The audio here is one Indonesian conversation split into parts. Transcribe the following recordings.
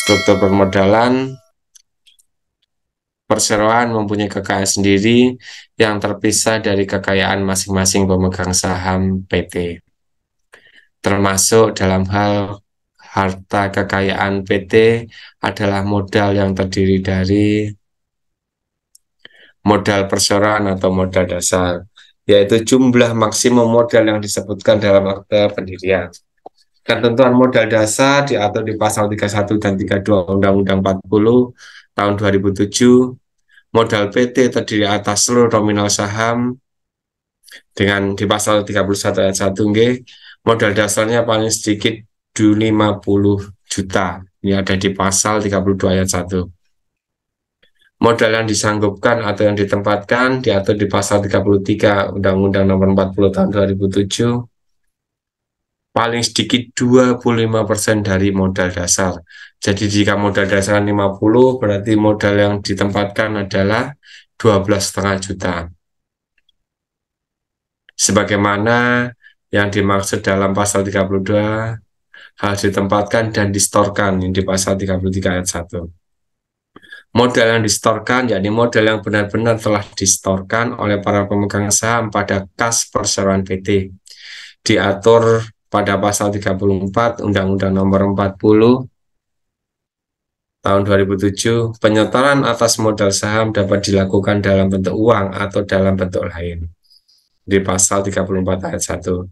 struktur permodalan, perseroan mempunyai kekayaan sendiri yang terpisah dari kekayaan masing-masing pemegang saham PT, termasuk dalam hal harta kekayaan PT adalah modal yang terdiri dari modal perseroan atau modal dasar, yaitu jumlah maksimum modal yang disebutkan dalam akte pendirian. Ketentuan modal dasar diatur di pasal 31 dan 32 Undang-Undang 40 tahun 2007. Modal PT terdiri atas seluruh nominal saham dengan di pasal 31 ayat 1 modal dasarnya paling sedikit 50 juta. Ini ada di pasal 32 ayat 1. Modal yang disanggupkan atau yang ditempatkan diatur di pasal 33 Undang-Undang Nomor 40 tahun 2007. Paling sedikit 25% dari modal dasar. Jadi jika modal dasar 50, berarti modal yang ditempatkan adalah 12,5 juta. Sebagaimana yang dimaksud dalam pasal 32, hal ditempatkan dan distorkan di pasal 33 ayat 1. Modal yang distorkan, yakni modal yang benar-benar telah distorkan oleh para pemegang saham pada kas perseroan PT. Diatur pada pasal 34 Undang-Undang Nomor 40 tahun 2007, penyetoran atas modal saham dapat dilakukan dalam bentuk uang atau dalam bentuk lain. Di pasal 34 ayat 1.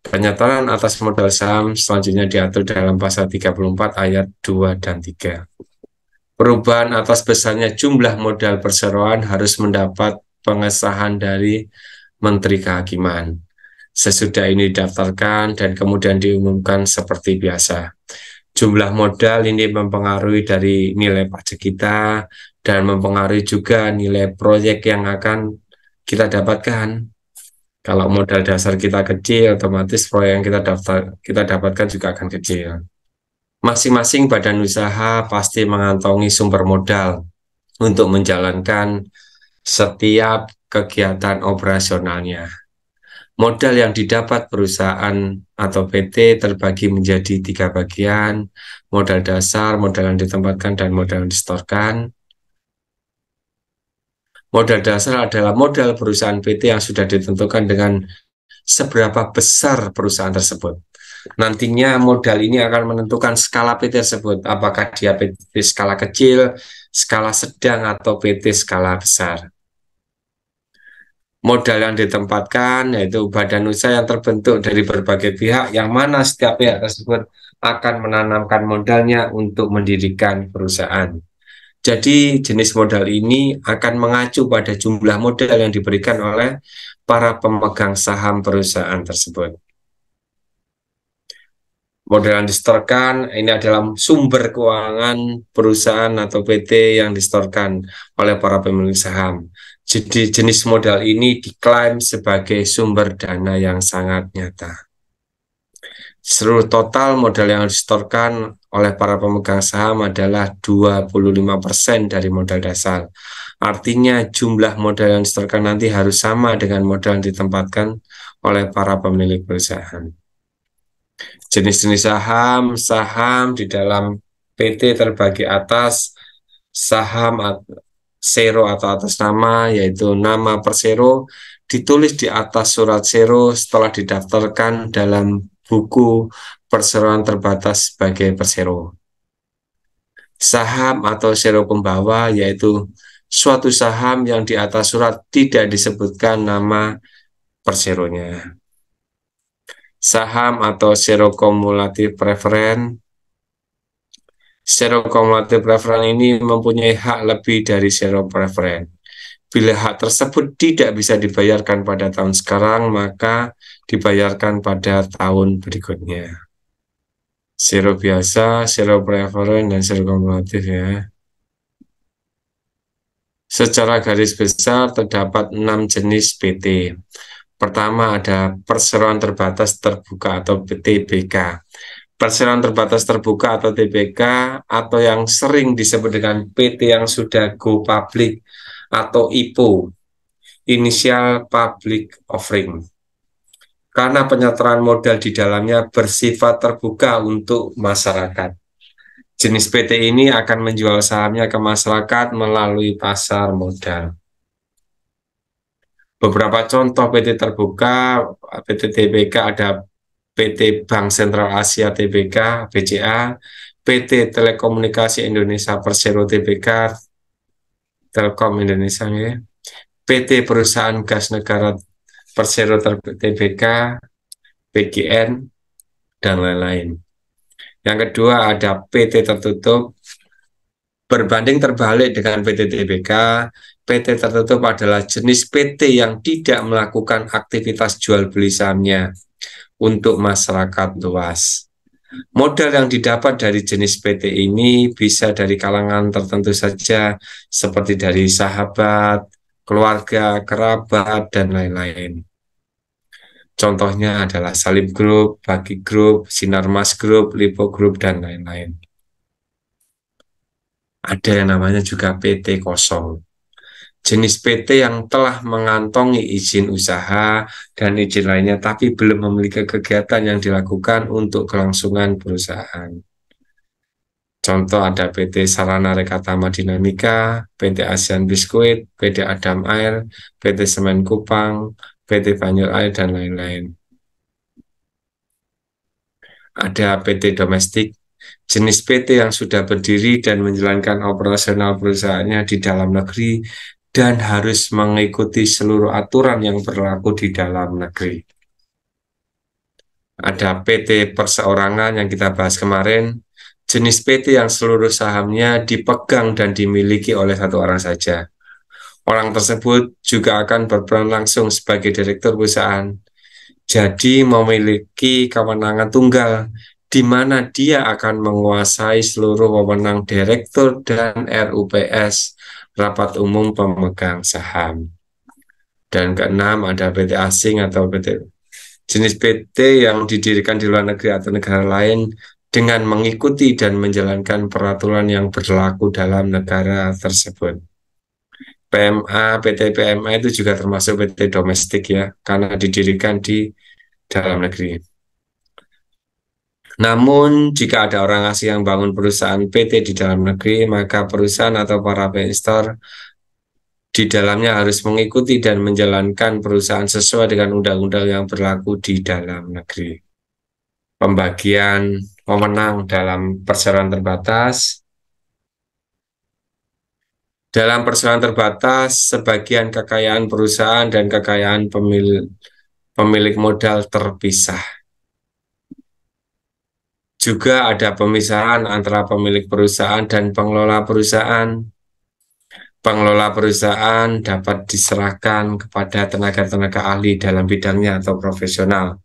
Penyetoran atas modal saham selanjutnya diatur dalam pasal 34 ayat 2 dan 3. Perubahan atas besarnya jumlah modal perseroan harus mendapat pengesahan dari Menteri Kehakiman. Sesudah ini didaftarkan dan kemudian diumumkan seperti biasa. Jumlah modal ini mempengaruhi dari nilai pajak kita dan mempengaruhi juga nilai proyek yang akan kita dapatkan. Kalau modal dasar kita kecil, otomatis proyek yang kita dapatkan juga akan kecil. Masing-masing badan usaha pasti mengantongi sumber modal untuk menjalankan setiap kegiatan operasionalnya. Modal yang didapat perusahaan atau PT terbagi menjadi 3 bagian, modal dasar, modal yang ditempatkan, dan modal yang distorkan. Modal dasar adalah modal perusahaan PT yang sudah ditentukan dengan seberapa besar perusahaan tersebut. Nantinya modal ini akan menentukan skala PT tersebut, apakah dia PT skala kecil, skala sedang, atau PT skala besar. Modal yang ditempatkan yaitu badan usaha yang terbentuk dari berbagai pihak, yang mana setiap pihak tersebut akan menanamkan modalnya untuk mendirikan perusahaan. Jadi jenis modal ini akan mengacu pada jumlah modal yang diberikan oleh para pemegang saham perusahaan tersebut. Modal yang distorkan ini adalah sumber keuangan perusahaan atau PT yang distorkan oleh para pemilik saham. Jadi jenis modal ini diklaim sebagai sumber dana yang sangat nyata. Seluruh total modal yang distorkan oleh para pemegang saham adalah 25% dari modal dasar. Artinya jumlah modal yang distorkan nanti harus sama dengan modal yang ditempatkan oleh para pemilik perusahaan. Jenis-jenis saham di dalam PT terbagi atas saham sero atau atas nama, yaitu nama persero ditulis di atas surat sero setelah didaftarkan dalam buku perseroan terbatas sebagai persero. Saham atau sero pembawa yaitu suatu saham yang di atas surat tidak disebutkan nama perseronya. Saham atau sero kumulatif preferen. Sero kumulatif preferen ini mempunyai hak lebih dari sero preferen. Bila hak tersebut tidak bisa dibayarkan pada tahun sekarang, maka dibayarkan pada tahun berikutnya. Sero biasa, sero preferen, dan sero kumulatif ya. Secara garis besar terdapat 6 jenis PT. Pertama ada perseroan terbatas terbuka atau TBK. Perseroan terbatas terbuka atau TBK atau yang sering disebut dengan PT yang sudah go public atau IPO, Initial Public Offering. Karena penyetoran modal di dalamnya bersifat terbuka untuk masyarakat. Jenis PT ini akan menjual sahamnya ke masyarakat melalui pasar modal. Beberapa contoh PT terbuka, PT TBK ada PT Bank Sentral Asia TBK, BCA, PT Telekomunikasi Indonesia Persero TBK, Telkom Indonesia ya, PT Perusahaan Gas Negara Persero TBK, PGN, dan lain-lain. Yang kedua ada PT tertutup. Berbanding terbalik dengan PT TBK, PT tertutup adalah jenis PT yang tidak melakukan aktivitas jual beli sahamnya untuk masyarakat luas. Modal yang didapat dari jenis PT ini bisa dari kalangan tertentu saja, seperti dari sahabat, keluarga, kerabat, dan lain-lain. Contohnya adalah Salim Group, Bagi Group, Sinarmas Group, Lipo Group, dan lain-lain. Ada yang namanya juga PT kosong. Jenis PT yang telah mengantongi izin usaha dan izin lainnya, tapi belum memiliki kegiatan yang dilakukan untuk kelangsungan perusahaan. Contoh ada PT Sarana Rekatama Dinamika, PT Asian Biskuit, PT Adam Air, PT Semen Kupang, PT Banyur Air, dan lain-lain. Ada PT Domestik, jenis PT yang sudah berdiri dan menjalankan operasional perusahaannya di dalam negeri dan harus mengikuti seluruh aturan yang berlaku di dalam negeri. Ada PT Perseorangan yang kita bahas kemarin, jenis PT yang seluruh sahamnya dipegang dan dimiliki oleh satu orang saja. Orang tersebut juga akan berperan langsung sebagai direktur perusahaan. Jadi memiliki kewenangan tunggal, di mana dia akan menguasai seluruh wewenang direktur dan RUPS, Rapat Umum Pemegang Saham. Dan keenam ada PT asing atau PT jenis PT yang didirikan di luar negeri atau negara lain dengan mengikuti dan menjalankan peraturan yang berlaku dalam negara tersebut. PMA, PT PMA itu juga termasuk PT domestik ya, karena didirikan di dalam negeri. Namun, jika ada orang asing yang bangun perusahaan PT di dalam negeri, maka perusahaan atau para investor di dalamnya harus mengikuti dan menjalankan perusahaan sesuai dengan undang-undang yang berlaku di dalam negeri. Pembagian wewenang dalam perseroan terbatas. Dalam perseroan terbatas, sebagian kekayaan perusahaan dan kekayaan pemilik modal terpisah. Juga ada pemisahan antara pemilik perusahaan dan pengelola perusahaan. Pengelola perusahaan dapat diserahkan kepada tenaga-tenaga ahli dalam bidangnya atau profesional.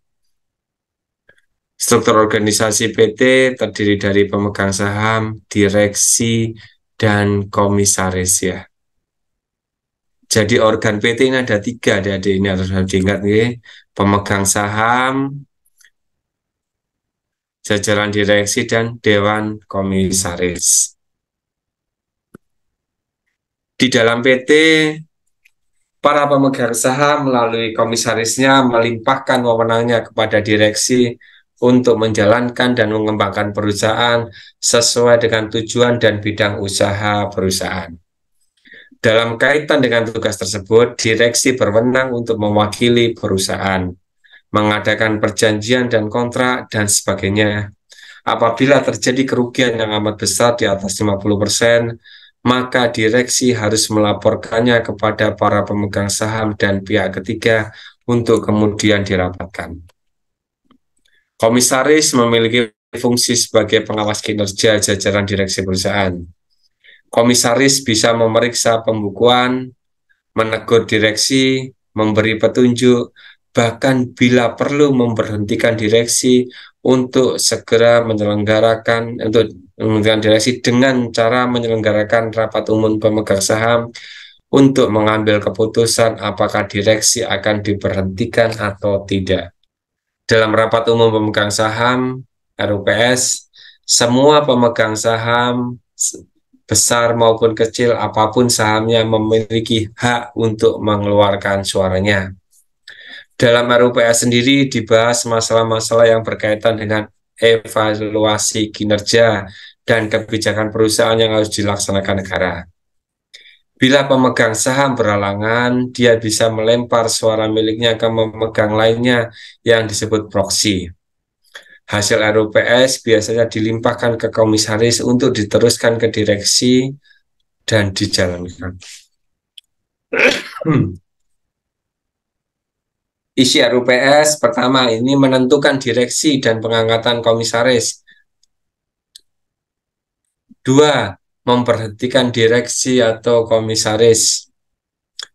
Struktur organisasi PT terdiri dari pemegang saham, direksi, dan komisaris ya. Jadi organ PT ini ada 3, adik-adik ini harus diingat nih. Pemegang saham, jajaran direksi, dan dewan komisaris. Di dalam PT, para pemegang saham melalui komisarisnya melimpahkan wewenangnya kepada direksi untuk menjalankan dan mengembangkan perusahaan sesuai dengan tujuan dan bidang usaha perusahaan. Dalam kaitan dengan tugas tersebut, direksi berwenang untuk mewakili perusahaan, mengadakan perjanjian dan kontrak, dan sebagainya. Apabila terjadi kerugian yang amat besar di atas 50%, maka direksi harus melaporkannya kepada para pemegang saham dan pihak ketiga untuk kemudian dirapatkan. Komisaris memiliki fungsi sebagai pengawas kinerja jajaran direksi perusahaan. Komisaris bisa memeriksa pembukuan, menegur direksi, memberi petunjuk, bahkan bila perlu memberhentikan direksi untuk segera menyelenggarakan direksi dengan cara menyelenggarakan rapat umum pemegang saham untuk mengambil keputusan apakah direksi akan diberhentikan atau tidak. Dalam rapat umum pemegang saham RUPS, semua pemegang saham besar maupun kecil apapun sahamnya memiliki hak untuk mengeluarkan suaranya. Dalam RUPS sendiri dibahas masalah-masalah yang berkaitan dengan evaluasi kinerja dan kebijakan perusahaan yang harus dilaksanakan negara. Bila pemegang saham berhalangan, dia bisa melempar suara miliknya ke pemegang lainnya yang disebut proksi. Hasil RUPS biasanya dilimpahkan ke komisaris untuk diteruskan ke direksi dan dijalankan. Isi RUPS pertama ini menentukan direksi dan pengangkatan komisaris. 2. Memberhentikan direksi atau komisaris.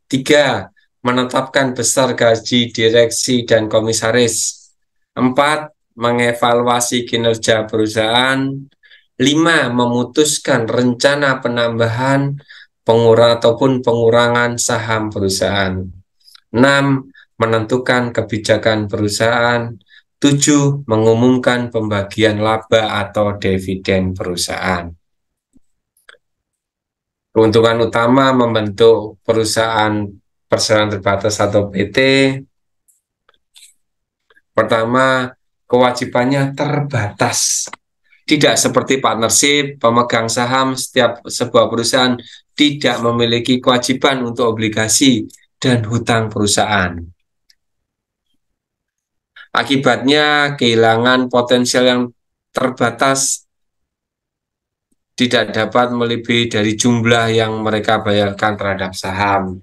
3. Menetapkan besar gaji direksi dan komisaris. 4. Mengevaluasi kinerja perusahaan. 5. Memutuskan rencana penambahan ataupun pengurangan saham perusahaan. 6. Menentukan kebijakan perusahaan. 7. Mengumumkan pembagian laba atau dividen perusahaan. Keuntungan utama membentuk perusahaan perseroan terbatas atau PT. Pertama, kewajibannya terbatas. Tidak seperti partnership, pemegang saham setiap sebuah perusahaan tidak memiliki kewajiban untuk obligasi dan hutang perusahaan. Akibatnya, kehilangan potensial yang terbatas tidak dapat melebihi dari jumlah yang mereka bayarkan terhadap saham.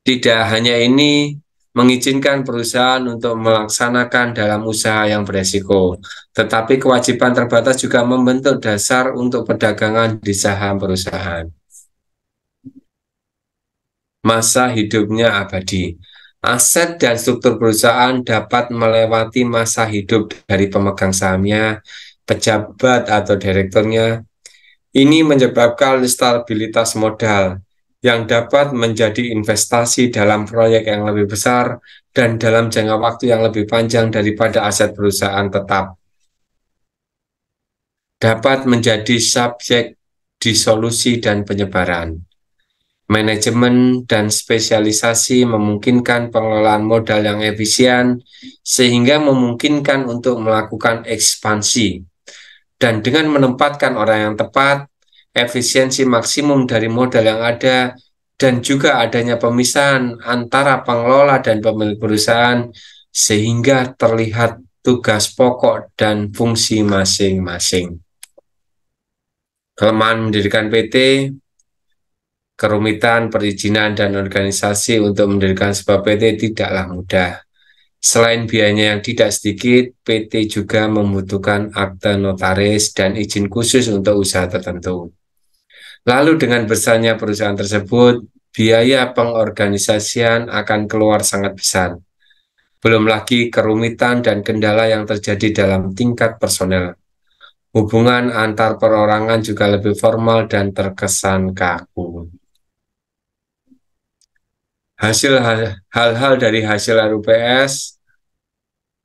Tidak hanya ini, mengizinkan perusahaan untuk melaksanakan dalam usaha yang beresiko, tetapi kewajiban terbatas juga membentuk dasar untuk perdagangan di saham perusahaan. Masa hidupnya abadi. Aset dan struktur perusahaan dapat melewati masa hidup dari pemegang sahamnya, pejabat atau direkturnya. Ini menyebabkan stabilitas modal yang dapat menjadi investasi dalam proyek yang lebih besar dan dalam jangka waktu yang lebih panjang daripada aset perusahaan tetap. Dapat menjadi subjek disolusi dan penyebaran. Manajemen dan spesialisasi memungkinkan pengelolaan modal yang efisien sehingga memungkinkan untuk melakukan ekspansi. Dan dengan menempatkan orang yang tepat, efisiensi maksimum dari modal yang ada, dan juga adanya pemisahan antara pengelola dan pemilik perusahaan, sehingga terlihat tugas pokok dan fungsi masing-masing. Kelemahan mendirikan PT, kerumitan perizinan dan organisasi untuk mendirikan sebuah PT tidaklah mudah. Selain biayanya yang tidak sedikit, PT juga membutuhkan akte notaris dan izin khusus untuk usaha tertentu. Lalu dengan besarnya perusahaan tersebut, biaya pengorganisasian akan keluar sangat besar. Belum lagi kerumitan dan kendala yang terjadi dalam tingkat personel. Hubungan antar perorangan juga lebih formal dan terkesan kaku. Hal-hal dari hasil RUPS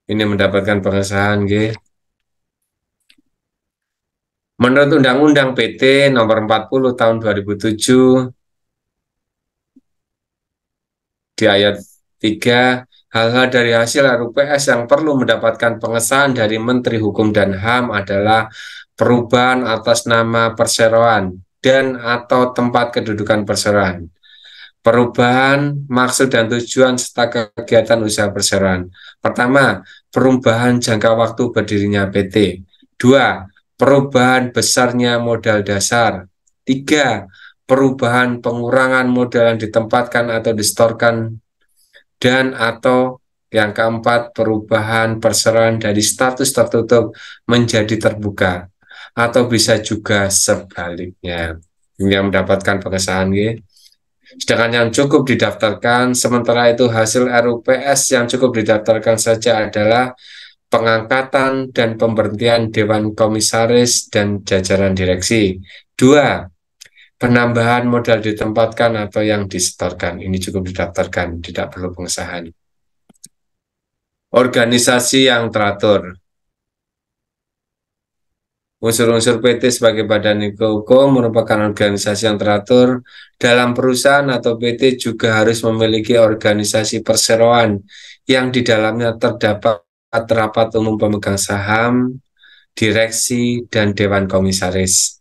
ini mendapatkan pengesahan Menurut Undang-Undang PT Nomor 40 Tahun 2007 di ayat 3, hal-hal dari hasil RUPS yang perlu mendapatkan pengesahan dari Menteri Hukum dan HAM adalah perubahan atas nama perseroan dan atau tempat kedudukan perseroan. Perubahan, maksud dan tujuan serta kegiatan usaha perseroan. Pertama, perubahan jangka waktu berdirinya PT. 2. Perubahan besarnya modal dasar. 3. Perubahan pengurangan modal yang ditempatkan atau disetorkan. Dan atau yang keempat, perubahan perseroan dari status tertutup menjadi terbuka. Atau bisa juga sebaliknya. Ini yang mendapatkan pengesahan Sedangkan yang cukup didaftarkan, sementara itu hasil RUPS yang cukup didaftarkan saja adalah pengangkatan dan pemberhentian Dewan Komisaris dan jajaran direksi. 2. Penambahan modal ditempatkan atau yang disetorkan. Ini cukup didaftarkan, tidak perlu pengesahan. Organisasi yang teratur. Unsur-unsur PT sebagai badan hukum merupakan organisasi yang teratur. Dalam perusahaan atau PT juga harus memiliki organisasi perseroan yang di dalamnya terdapat rapat umum pemegang saham, direksi, dan dewan komisaris.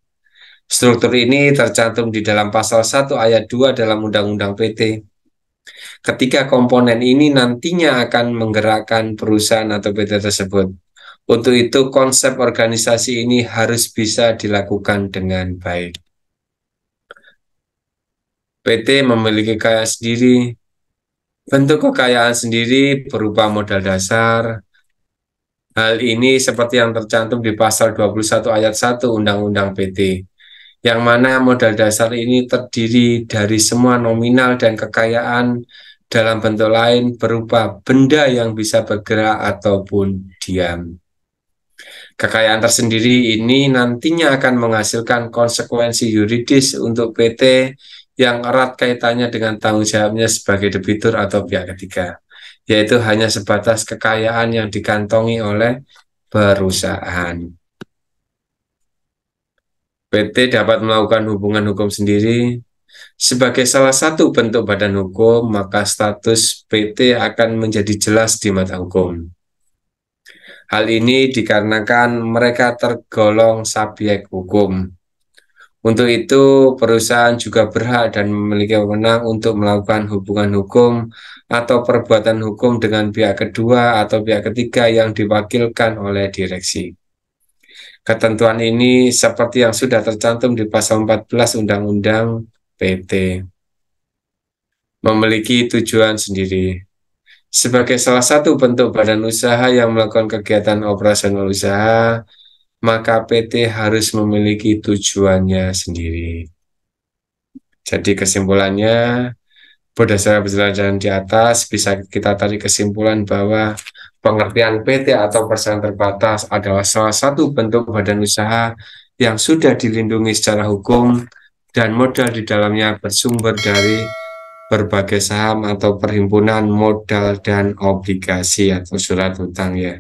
Struktur ini tercantum di dalam pasal 1 ayat 2 dalam Undang-Undang PT. Ketiga komponen ini nantinya akan menggerakkan perusahaan atau PT tersebut. Untuk itu, konsep organisasi ini harus bisa dilakukan dengan baik. PT memiliki kekayaan sendiri. Bentuk kekayaan sendiri berupa modal dasar. Hal ini seperti yang tercantum di pasal 21 ayat 1 Undang-Undang PT, yang mana modal dasar ini terdiri dari semua nominal dan kekayaan dalam bentuk lain berupa benda yang bisa bergerak ataupun diam. Kekayaan tersendiri ini nantinya akan menghasilkan konsekuensi yuridis untuk PT yang erat kaitannya dengan tanggung jawabnya sebagai debitur atau pihak ketiga, yaitu hanya sebatas kekayaan yang dikantongi oleh perusahaan. PT dapat melakukan hubungan hukum sendiri. Sebagai salah satu bentuk badan hukum, maka status PT akan menjadi jelas di mata hukum. Hal ini dikarenakan mereka tergolong subjek hukum. Untuk itu, perusahaan juga berhak dan memiliki wewenang untuk melakukan hubungan hukum atau perbuatan hukum dengan pihak kedua atau pihak ketiga yang diwakilkan oleh direksi. Ketentuan ini seperti yang sudah tercantum di pasal 14 Undang-Undang PT. Memiliki tujuan sendiri. Sebagai salah satu bentuk badan usaha yang melakukan kegiatan operasional usaha, maka PT harus memiliki tujuannya sendiri. Jadi kesimpulannya, berdasarkan penjelasan di atas, bisa kita tarik kesimpulan bahwa pengertian PT atau perusahaan terbatas adalah salah satu bentuk badan usaha yang sudah dilindungi secara hukum dan modal di dalamnya bersumber dari berbagai saham atau perhimpunan modal dan obligasi atau surat hutang ya.